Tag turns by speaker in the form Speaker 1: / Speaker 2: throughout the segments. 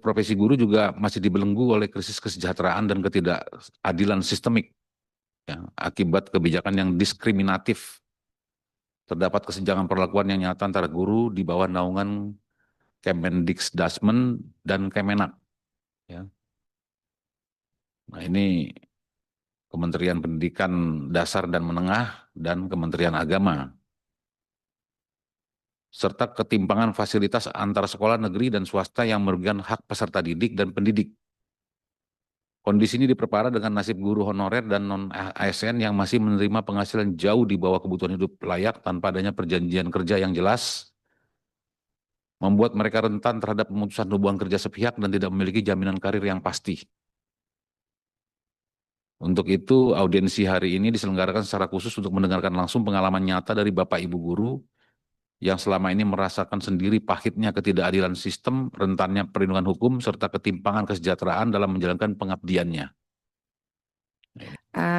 Speaker 1: Profesi guru juga masih dibelenggu oleh krisis kesejahteraan dan ketidakadilan sistemik, ya, akibat kebijakan yang diskriminatif. Terdapat kesenjangan perlakuan yang nyata antara guru di bawah naungan Kemendikbudrismen dan Kemenak. Ya. Nah, ini Kementerian Pendidikan Dasar dan Menengah dan Kementerian Agama, serta ketimpangan fasilitas antara sekolah negeri dan swasta yang merugikan hak peserta didik dan pendidik. Kondisi ini diperparah dengan nasib guru honorer dan non-ASN yang masih menerima penghasilan jauh di bawah kebutuhan hidup layak tanpa adanya perjanjian kerja yang jelas, membuat mereka rentan terhadap pemutusan hubungan kerja sepihak dan tidak memiliki jaminan karir yang pasti. Untuk itu, audiensi hari ini diselenggarakan secara khusus untuk mendengarkan langsung pengalaman nyata dari Bapak Ibu guru yang selama ini merasakan sendiri pahitnya ketidakadilan sistem, rentannya perlindungan hukum, serta ketimpangan kesejahteraan dalam menjalankan pengabdiannya.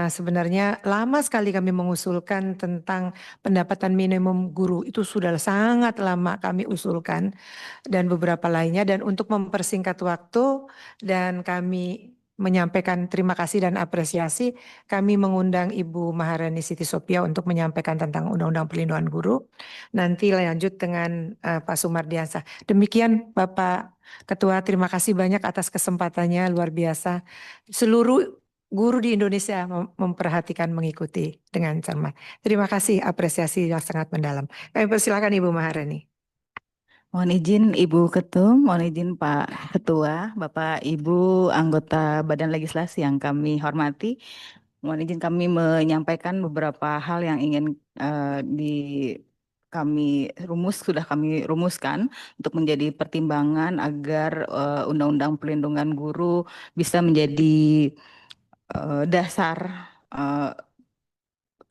Speaker 2: Sebenarnya lama sekali kami mengusulkan tentang pendapatan minimum guru. Itu sudah sangat lama kami usulkan dan beberapa lainnya. Dan untuk mempersingkat waktu dan kami menyampaikan terima kasih dan apresiasi, kami mengundang Ibu Maharani Siti Sopia untuk menyampaikan tentang Undang-Undang Perlindungan Guru. Nanti lanjut dengan Pak Sumardiansah. Demikian Bapak Ketua, terima kasih banyak atas kesempatannya, luar biasa. Seluruh guru di Indonesia memperhatikan, mengikuti dengan cermat. Terima kasih, apresiasi yang sangat mendalam. Kami persilakan Ibu Maharani.
Speaker 3: Mohon izin Ibu Ketum, mohon izin Pak Ketua, Bapak Ibu anggota Badan Legislasi yang kami hormati. Mohon izin kami menyampaikan beberapa hal yang ingin sudah kami rumuskan untuk menjadi pertimbangan agar Undang-Undang Perlindungan Guru bisa menjadi dasar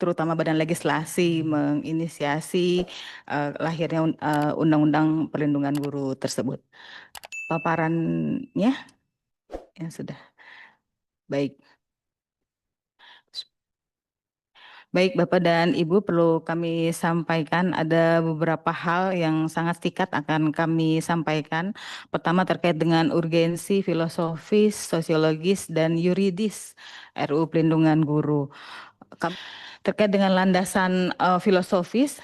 Speaker 3: terutama Badan Legislasi menginisiasi lahirnya Undang-Undang Perlindungan Guru tersebut. Paparannya yang sudah baik. Baik, Bapak dan Ibu, perlu kami sampaikan ada beberapa hal yang sangat singkat akan kami sampaikan. Pertama terkait dengan urgensi filosofis, sosiologis, dan yuridis RUU Perlindungan Guru. Terkait dengan landasan filosofis,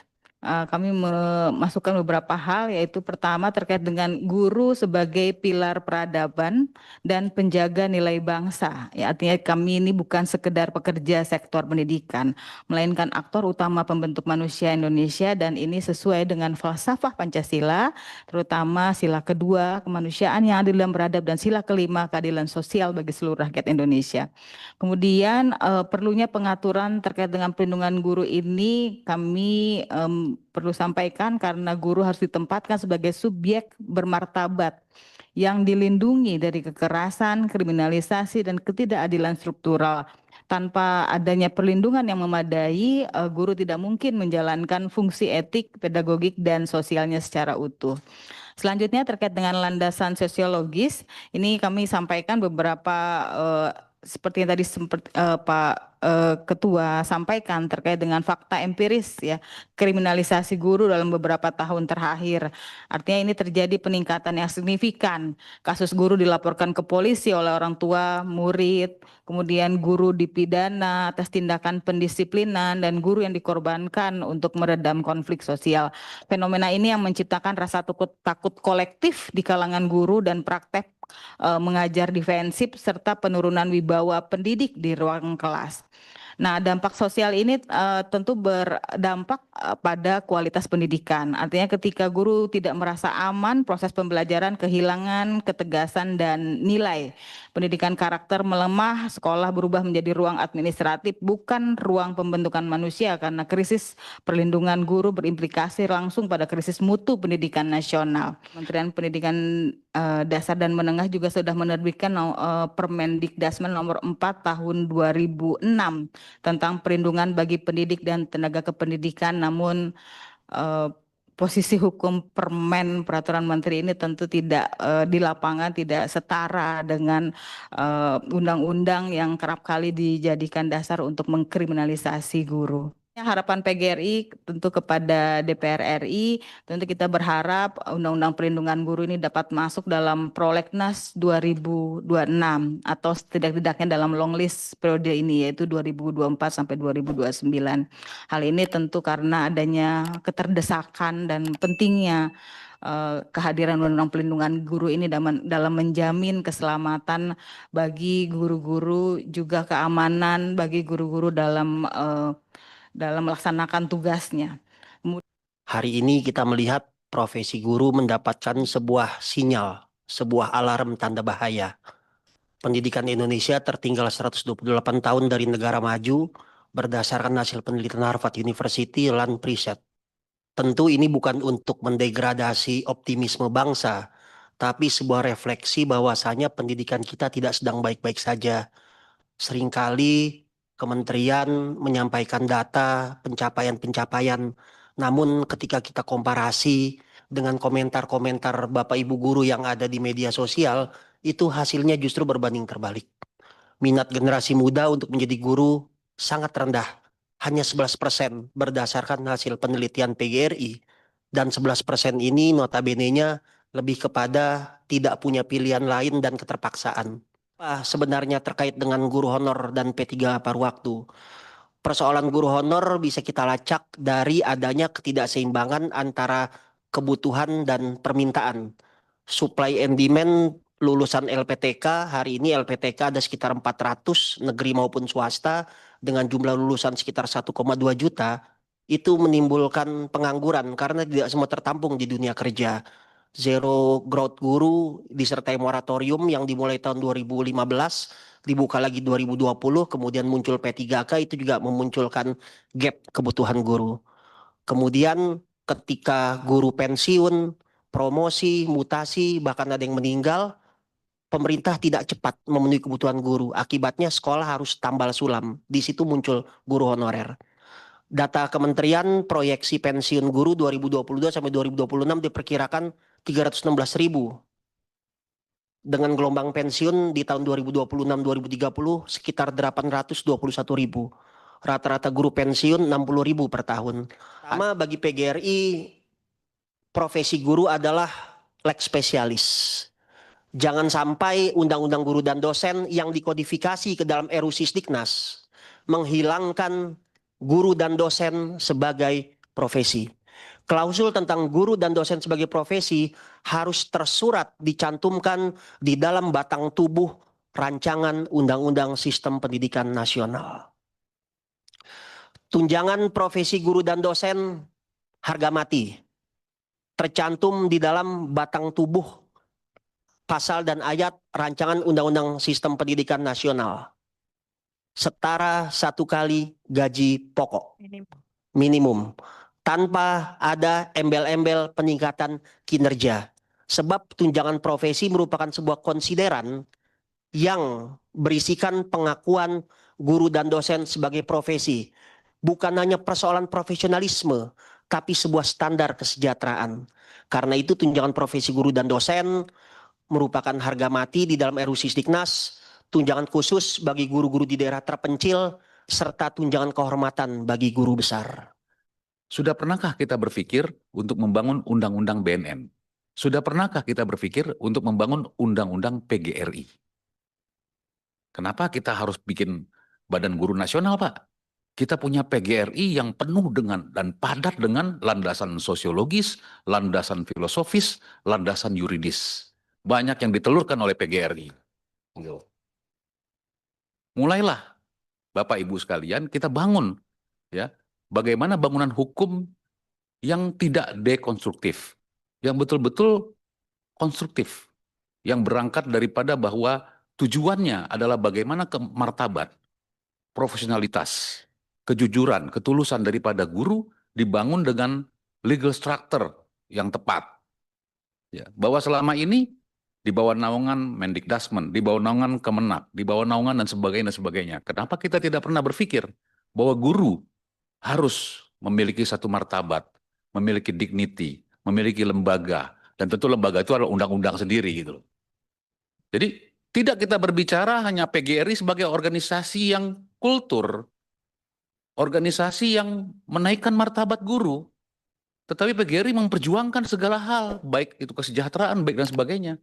Speaker 3: kami memasukkan beberapa hal, yaitu pertama terkait dengan guru sebagai pilar peradaban dan penjaga nilai bangsa. Ya, artinya kami ini bukan sekedar pekerja sektor pendidikan, melainkan aktor utama pembentuk manusia Indonesia, dan ini sesuai dengan falsafah Pancasila, terutama sila kedua kemanusiaan yang adil dan beradab, dan sila kelima keadilan sosial bagi seluruh rakyat Indonesia. Kemudian perlunya pengaturan terkait dengan perlindungan guru ini kami perlu sampaikan karena guru harus ditempatkan sebagai subjek bermartabat yang dilindungi dari kekerasan, kriminalisasi, dan ketidakadilan struktural. Tanpa adanya perlindungan yang memadai, guru tidak mungkin menjalankan fungsi etik, pedagogik, dan sosialnya secara utuh. Selanjutnya terkait dengan landasan sosiologis, ini kami sampaikan beberapa seperti yang tadi Pak Ketua sampaikan terkait dengan fakta empiris, ya, kriminalisasi guru dalam beberapa tahun terakhir. Artinya ini terjadi peningkatan yang signifikan. Kasus guru dilaporkan ke polisi oleh orang tua, murid, kemudian guru dipidana atas tindakan pendisiplinan, dan guru yang dikorbankan untuk meredam konflik sosial. Fenomena ini yang menciptakan rasa takut kolektif di kalangan guru dan praktek mengajar defensif serta penurunan wibawa pendidik di ruang kelas. Nah, dampak sosial ini tentu berdampak pada kualitas pendidikan. Artinya ketika guru tidak merasa aman, proses pembelajaran kehilangan ketegasan dan nilai. Pendidikan karakter melemah, sekolah berubah menjadi ruang administratif, bukan ruang pembentukan manusia, karena krisis perlindungan guru berimplikasi langsung pada krisis mutu pendidikan nasional. Kementerian Pendidikan Dasar dan Menengah juga sudah menerbitkan Permendikbudrismen nomor 4 tahun 2006 tentang perlindungan bagi pendidik dan tenaga kependidikan, namun posisi hukum permen peraturan menteri ini tentu tidak di lapangan tidak setara dengan undang-undang yang kerap kali dijadikan dasar untuk mengkriminalisasi guru. Harapan PGRI tentu kepada DPR RI, tentu kita berharap Undang-Undang Perlindungan Guru ini dapat masuk dalam Prolegnas 2026 atau setidak-tidaknya dalam long list periode ini yaitu 2024 sampai 2029. Hal ini tentu karena adanya keterdesakan dan pentingnya kehadiran Undang-Undang Perlindungan Guru ini dalam menjamin keselamatan bagi guru-guru, juga keamanan bagi guru-guru dalam melaksanakan tugasnya.
Speaker 4: Hari ini kita melihat profesi guru mendapatkan sebuah sinyal, sebuah alarm tanda bahaya. Pendidikan Indonesia tertinggal 128 tahun dari negara maju berdasarkan hasil penelitian Harvard University Land Preset. Tentu ini bukan untuk mendegradasi optimisme bangsa, tapi sebuah refleksi bahwasanya pendidikan kita tidak sedang baik-baik saja. Seringkali kementerian menyampaikan data pencapaian-pencapaian, namun ketika kita komparasi dengan komentar-komentar Bapak Ibu guru yang ada di media sosial, itu hasilnya justru berbanding terbalik. Minat generasi muda untuk menjadi guru sangat rendah, hanya 11% berdasarkan hasil penelitian PGRI, dan 11% ini notabene-nya lebih kepada tidak punya pilihan lain dan keterpaksaan. Sebenarnya terkait dengan guru honor dan P3 paruh waktu. Persoalan guru honor bisa kita lacak dari adanya ketidakseimbangan antara kebutuhan dan permintaan. Supply and demand lulusan LPTK, hari ini LPTK ada sekitar 400 negeri maupun swasta dengan jumlah lulusan sekitar 1,2 juta. Itu menimbulkan pengangguran karena tidak semua tertampung di dunia kerja. Zero growth guru disertai moratorium yang dimulai tahun 2015, dibuka lagi 2020, kemudian muncul P3K, itu juga memunculkan gap kebutuhan guru. Kemudian ketika guru pensiun, promosi, mutasi, bahkan ada yang meninggal, pemerintah tidak cepat memenuhi kebutuhan guru. Akibatnya sekolah harus tambal sulam. Di situ muncul guru honorer. Data kementerian proyeksi pensiun guru 2022 sampai 2026 diperkirakan 316.000. Dengan gelombang pensiun di tahun 2026-2030 sekitar 821.000. Rata-rata guru pensiun 60.000 per tahun. Sama bagi PGRI, profesi guru adalah lex spesialis. Jangan sampai undang-undang guru dan dosen yang dikodifikasi ke dalam RUU Sisdiknas menghilangkan guru dan dosen sebagai profesi. Klausul tentang guru dan dosen sebagai profesi harus tersurat dicantumkan di dalam batang tubuh rancangan Undang-Undang Sistem Pendidikan Nasional. Tunjangan profesi guru dan dosen harga mati tercantum di dalam batang tubuh pasal dan ayat rancangan Undang-Undang Sistem Pendidikan Nasional. Setara 1 kali gaji pokok minimum, tanpa ada embel-embel peningkatan kinerja. Sebab tunjangan profesi merupakan sebuah konsideran yang berisikan pengakuan guru dan dosen sebagai profesi. Bukan hanya persoalan profesionalisme, tapi sebuah standar kesejahteraan. Karena itu tunjangan profesi guru dan dosen merupakan harga mati di dalam RUU Sisdiknas, tunjangan khusus bagi guru-guru di daerah terpencil, serta tunjangan kehormatan bagi guru besar.
Speaker 1: Sudah pernahkah kita berpikir untuk membangun undang-undang BNN? Sudah pernahkah kita berpikir untuk membangun undang-undang PGRI? Kenapa kita harus bikin Badan Guru Nasional, Pak? Kita punya PGRI yang penuh dengan dan padat dengan landasan sosiologis, landasan filosofis, landasan yuridis. Banyak yang ditelurkan oleh PGRI. Mulailah, Bapak Ibu sekalian, kita bangun, ya, bagaimana bangunan hukum yang tidak dekonstruktif, yang betul-betul konstruktif, yang berangkat daripada bahwa tujuannya adalah bagaimana martabat, profesionalitas, kejujuran, ketulusan daripada guru dibangun dengan legal structure yang tepat. Ya, bahwa selama ini di bawah naungan Mendikdasmen, di bawah naungan Kemenak, di bawah naungan dan sebagainya. Kenapa kita tidak pernah berpikir bahwa guru harus memiliki satu martabat, memiliki dignity, memiliki lembaga, dan tentu lembaga itu adalah undang-undang sendiri gitu loh. Jadi tidak kita berbicara hanya PGRI sebagai organisasi yang kultur, organisasi yang menaikkan martabat guru. Tetapi PGRI memperjuangkan segala hal, baik itu kesejahteraan, baik dan sebagainya.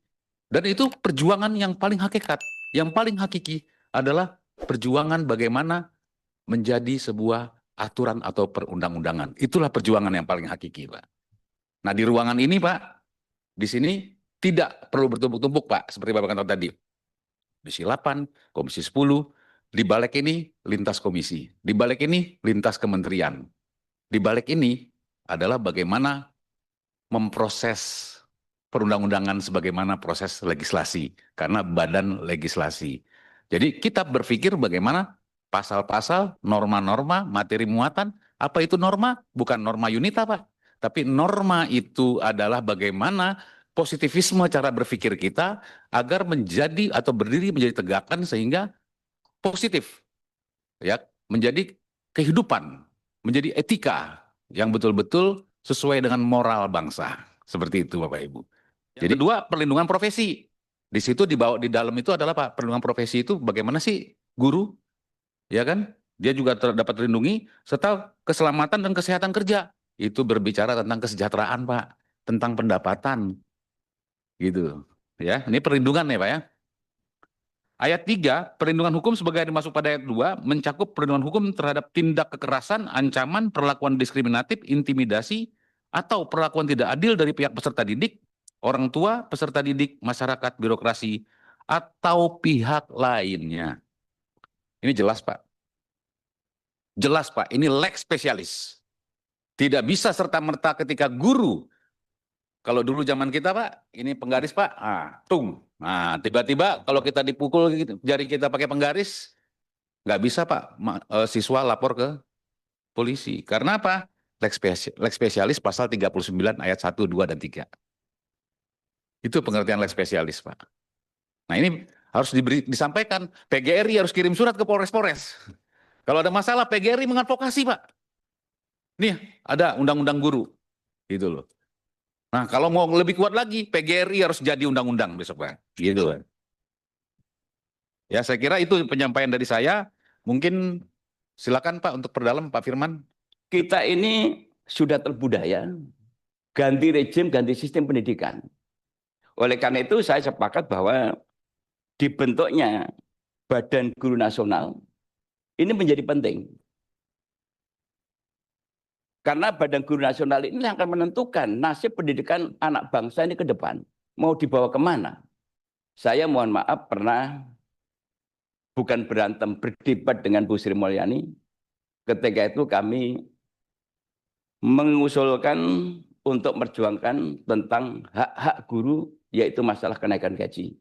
Speaker 1: Dan itu perjuangan yang paling hakikat, yang paling hakiki adalah perjuangan bagaimana menjadi sebuah aturan atau perundang-undangan. Itulah perjuangan yang paling hakiki, Pak. Nah, di ruangan ini, Pak, di sini tidak perlu bertumpuk-tumpuk, Pak, seperti Bapak katakan tadi. Komisi 8, Komisi 10, di balik ini lintas komisi, di balik ini lintas kementerian. Di balik ini adalah bagaimana memproses perundang-undangan sebagaimana proses legislasi, karena badan legislasi. Jadi kita berpikir bagaimana pasal-pasal, norma-norma, materi muatan, apa itu norma? Bukan norma UNITA, Pak. Tapi norma itu adalah bagaimana positivisme cara berpikir kita agar menjadi atau berdiri menjadi tegakan sehingga positif, ya, menjadi kehidupan, menjadi etika yang betul-betul sesuai dengan moral bangsa. Seperti itu, Bapak Ibu. Jadi kedua, perlindungan profesi. Di situ dibawa di dalam itu adalah Pak, perlindungan profesi itu bagaimana sih guru, ya kan? Dia juga dapat terlindungi serta keselamatan dan kesehatan kerja. Itu berbicara tentang kesejahteraan, Pak, tentang pendapatan. Gitu. Ya, ini perlindungan ya, Pak ya. Ayat 3, perlindungan hukum sebagai dimaksud pada ayat 2 mencakup perlindungan hukum terhadap tindak kekerasan, ancaman, perlakuan diskriminatif, intimidasi, atau perlakuan tidak adil dari pihak peserta didik, orang tua, peserta didik, masyarakat, birokrasi, atau pihak lainnya. Ini jelas, Pak. Jelas, Pak. Ini lex spesialis. Tidak bisa serta-merta ketika guru. Kalau dulu zaman kita, Pak, ini penggaris, Pak, tung. Nah, tiba-tiba kalau kita dipukul jari kita pakai penggaris, nggak bisa, Pak, siswa lapor ke polisi. Karena apa? Lex spesialis pasal 39 ayat 1, 2, dan 3. Itu pengertian lex spesialis, Pak. Nah, ini harus disampaikan. PGRI harus kirim surat ke Polres-Polres. Kalau ada masalah, PGRI mengadvokasi, Pak. Nih, ada undang-undang guru. Gitu loh. Nah, kalau mau lebih kuat lagi, PGRI harus jadi undang-undang besok, Pak. Gitu, Pak. Ya, saya kira itu penyampaian dari saya. Mungkin silakan, Pak, untuk perdalam, Pak Firman.
Speaker 5: Kita ini sudah terbudaya, ganti rejim, ganti sistem pendidikan. Oleh karena itu saya sepakat bahwa dibentuknya Badan Guru Nasional ini menjadi penting. Karena Badan Guru Nasional ini akan menentukan nasib pendidikan anak bangsa ini ke depan. Mau dibawa kemana? Saya mohon maaf pernah bukan berantem, berdebat dengan Bu Sri Mulyani. Ketika itu kami mengusulkan untuk memperjuangkan tentang hak-hak guru, yaitu masalah kenaikan gaji.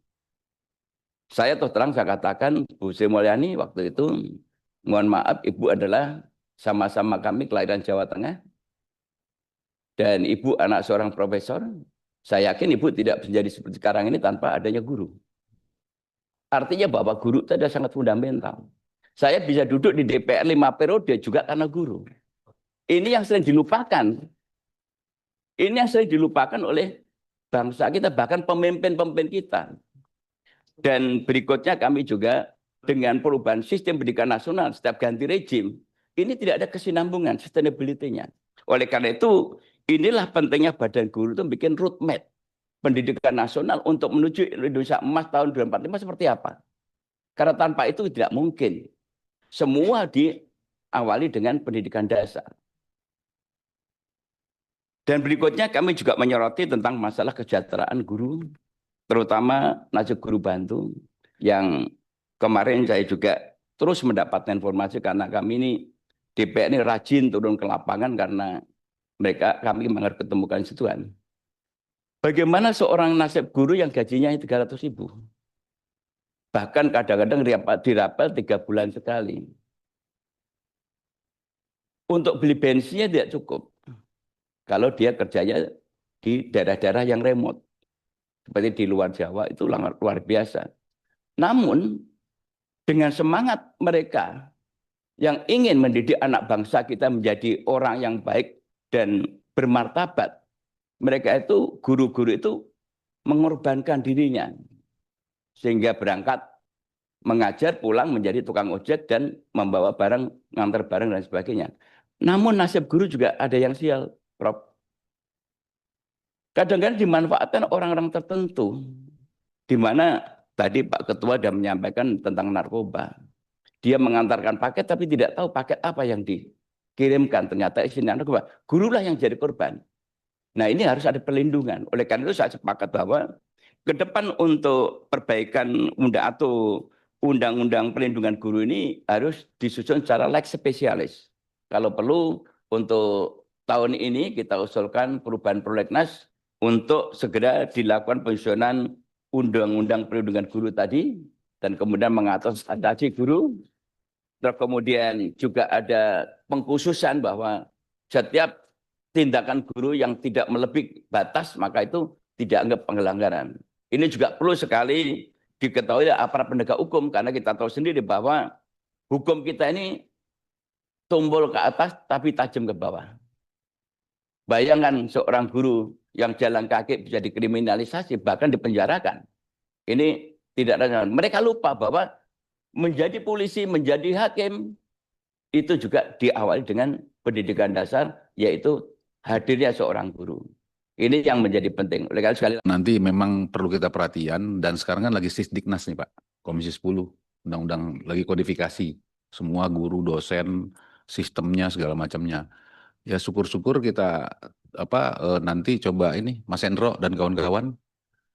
Speaker 5: Saya terus terang saya katakan, Bu Sri Mulyani waktu itu, mohon maaf, Ibu adalah sama-sama kami kelahiran Jawa Tengah, dan Ibu anak seorang profesor. Saya yakin Ibu tidak menjadi seperti sekarang ini tanpa adanya guru. Artinya bahwa guru itu ada sangat fundamental. Saya bisa duduk di DPR 5 periode juga karena guru. Ini yang sering dilupakan. Ini yang sering dilupakan oleh bangsa kita, bahkan pemimpin-pemimpin kita. Dan berikutnya kami juga dengan perubahan sistem pendidikan nasional, setiap ganti rejim, ini tidak ada kesinambungan, sustainability-nya. Oleh karena itu, inilah pentingnya Badan Guru itu bikin roadmap pendidikan nasional untuk menuju Indonesia Emas tahun 2045 seperti apa. Karena tanpa itu tidak mungkin. Semua diawali dengan pendidikan dasar. Dan berikutnya kami juga menyoroti tentang masalah kesejahteraan guru, terutama nasib guru bantu, yang kemarin saya juga terus mendapatkan informasi karena kami ini DPR ini rajin turun ke lapangan karena kami ketemu konstituen. Bagaimana seorang nasib guru yang gajinya 300.000? Bahkan kadang-kadang dirapel 3 bulan sekali. Untuk beli bensinnya tidak cukup. Kalau dia kerjanya di daerah-daerah yang remote. Seperti di luar Jawa itu luar biasa. Namun dengan semangat mereka yang ingin mendidik anak bangsa kita menjadi orang yang baik dan bermartabat, mereka itu, guru-guru itu mengorbankan dirinya. Sehingga berangkat mengajar, pulang menjadi tukang ojek dan membawa barang, ngantar barang dan sebagainya. Namun nasib guru juga ada yang sial, Prof. Kadang-kadang dimanfaatkan orang-orang tertentu, di mana tadi Pak Ketua sudah menyampaikan tentang narkoba. Dia mengantarkan paket tapi tidak tahu paket apa yang dikirimkan. Ternyata isinya narkoba. Gurulah yang jadi korban. Nah ini harus ada perlindungan. Oleh karena itu saya sepakat bahwa ke depan untuk perbaikan undang-undang perlindungan guru ini harus disusun secara lex spesialis. Kalau perlu untuk tahun ini kita usulkan perubahan prolegnas untuk segera dilakukan penyusunan undang-undang perlindungan guru tadi dan kemudian mengatur standarisasi guru. Terus kemudian juga ada pengkhususan bahwa setiap tindakan guru yang tidak melebihi batas maka itu tidak anggap pelanggaran. Ini juga perlu sekali diketahui aparat penegak hukum karena kita tahu sendiri bahwa hukum kita ini tumpul ke atas tapi tajam ke bawah. Bayangkan seorang guru yang jalan kaki bisa dikriminalisasi bahkan dipenjarakan. Ini tidak ada. Mereka lupa bahwa menjadi polisi, menjadi hakim itu juga diawali dengan pendidikan dasar yaitu hadirnya seorang guru. Ini yang menjadi penting. Oleh karena sekali
Speaker 1: Nanti memang perlu kita perhatian dan sekarang kan lagi Sisdiknas nih Pak, Komisi 10, undang-undang lagi kodifikasi. Semua guru, dosen, sistemnya segala macamnya. Ya syukur-syukur kita nanti coba ini Mas Endro dan kawan-kawan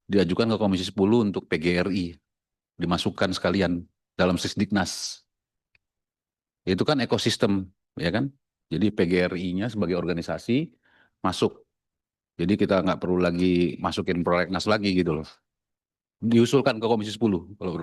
Speaker 1: diajukan ke Komisi 10 untuk PGRI, dimasukkan sekalian dalam Sisdiknas. Itu kan ekosistem, ya kan? Jadi PGRI-nya sebagai organisasi masuk. Jadi kita nggak perlu lagi masukin prolegnas lagi gitu loh. Diusulkan ke Komisi 10 kalau